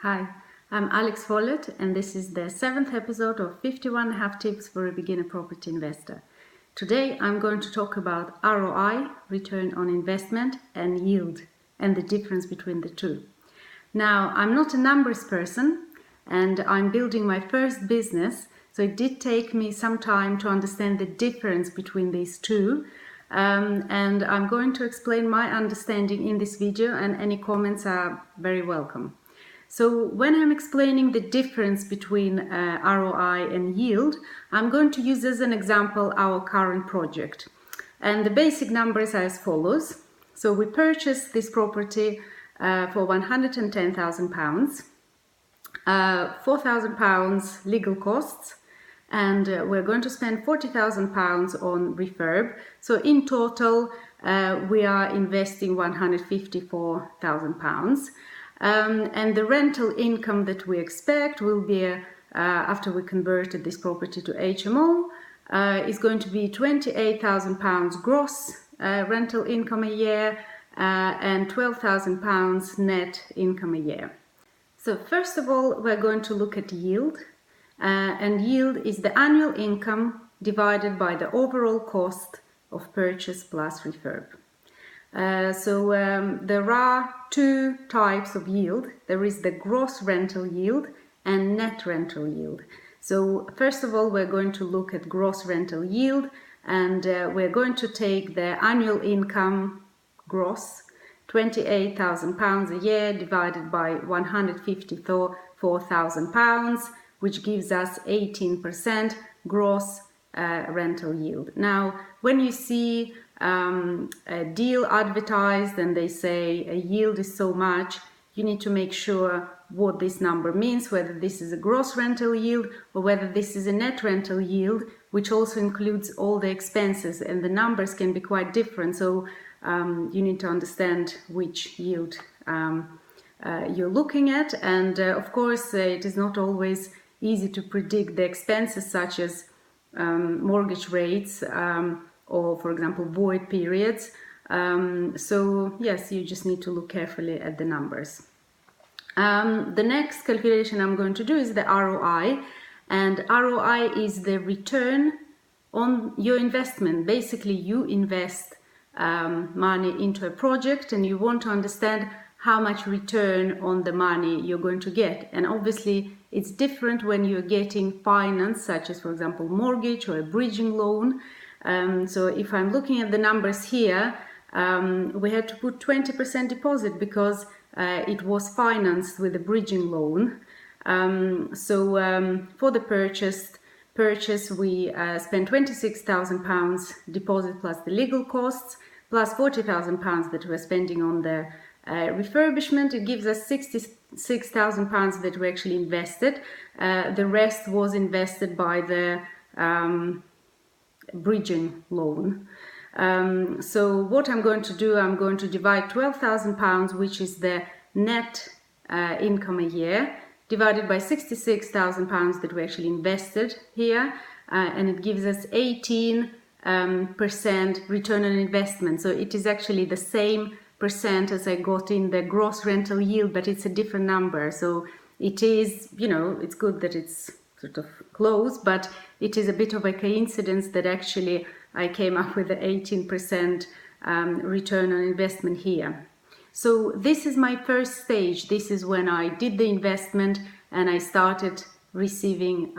Hi, I'm Alex Follett, and this is the 7th episode of 51.5 Tips for a Beginner Property Investor. Today I'm going to talk about ROI, return on investment, and yield, and the difference between the two. Now, I'm not a numbers person, and I'm building my first business, so it did take me some time to understand the difference between these two. And I'm going to explain my understanding in this video, and any comments are very welcome. So when I'm explaining the difference between ROI and yield, I'm going to use as an example our current project. And the basic numbers are as follows. So we purchased this property for £110,000, £4,000 legal costs, and we're going to spend £40,000 on refurb. So in total, we are investing £154,000. And the rental income that we expect will be, after we converted this property to HMO, is going to be £28,000 gross rental income a year and £12,000 net income a year. So first of all, we're going to look at yield. And yield is the annual income divided by the overall cost of purchase plus refurb. There are two types of yield. There is the gross rental yield and net rental yield. So first of all, we're going to look at gross rental yield, and we're going to take the annual income gross, £28,000 a year, divided by £154,000, which gives us 18% gross rental yield. Now, when you see a deal advertised and they say a yield is so much, you need to make sure what this number means, whether this is a gross rental yield or whether this is a net rental yield, which also includes all the expenses, and the numbers can be quite different. So you need to understand which yield you're looking at. And of course, it is not always easy to predict the expenses such as mortgage rates, or for example void periods. So yes, you just need to look carefully at the numbers. The next calculation I'm going to do is the ROI, and ROI is the return on your investment. Basically, you invest money into a project and you want to understand how much return on the money you're going to get. And obviously it's different when you're getting finance, such as for example mortgage or a bridging loan. So if I'm looking at the numbers here, we had to put 20% deposit because it was financed with a bridging loan. For the purchase we spent £26,000 deposit plus the legal costs, plus £40,000 that we're spending on the refurbishment. It gives us £66,000 that we actually invested. The rest was invested by the bridging loan. So what I'm going to do, I'm going to divide £12,000, which is the net income a year, divided by £66,000 that we actually invested here, and it gives us 18% return on investment. So it is actually the same percent as I got in the gross rental yield, but it's a different number. So it is, it's good that it's sort of close, but it is a bit of a coincidence that actually I came up with the 18% return on investment here. So this is my first stage. This is when I did the investment and I started receiving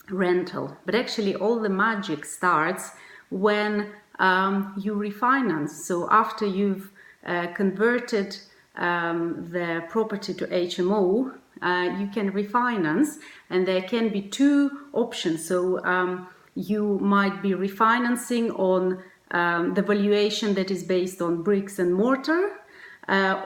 rental. But actually all the magic starts when you refinance. So after you've converted the property to HMO, you can refinance, and there can be two options. So you might be refinancing on the valuation that is based on bricks and mortar,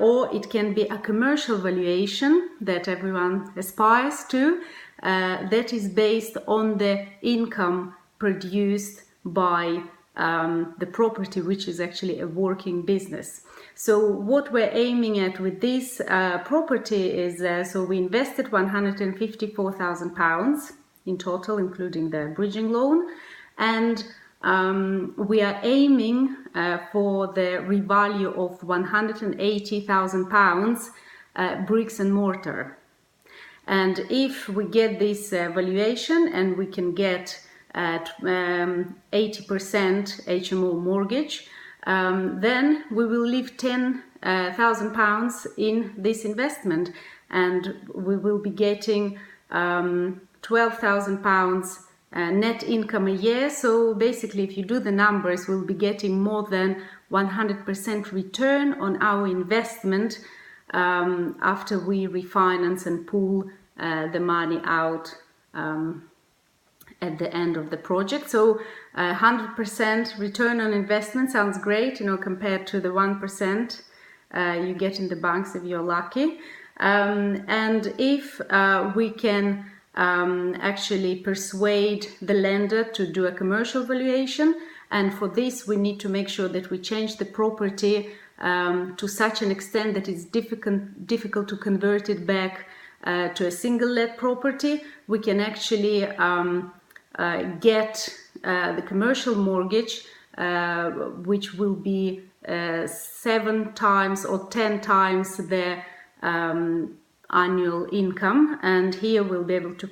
or it can be a commercial valuation that everyone aspires to, that is based on the income produced by the property, which is actually a working business. So what we're aiming at with this property is, so we invested £154,000 in total, including the bridging loan, and we are aiming for the revalue of £180,000 bricks and mortar. And if we get this valuation and we can get 80% HMO mortgage, then we will leave £10,000 in this investment, and we will be getting £12,000 net income a year. So basically, if you do the numbers, we'll be getting more than 100% return on our investment after we refinance and pull the money out at the end of the project. So 100% return on investment sounds great, compared to the 1% you get in the banks if you're lucky. And if we can actually persuade the lender to do a commercial valuation, and for this we need to make sure that we change the property to such an extent that it's difficult to convert it back to a single let property, we can actually get the commercial mortgage, which will be 7 times or 10 times the annual income, and here we'll be able to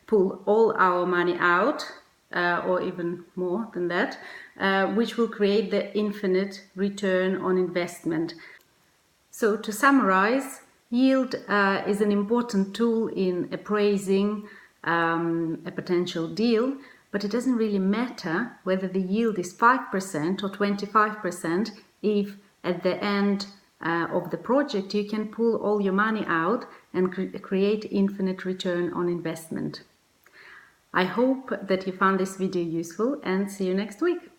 pull all our money out, or even more than that, which will create the infinite return on investment. So to summarize, yield is an important tool in appraising a potential deal, but it doesn't really matter whether the yield is 5% or 25% if at the end of the project you can pull all your money out and create infinite return on investment. I hope that you found this video useful, and see you next week.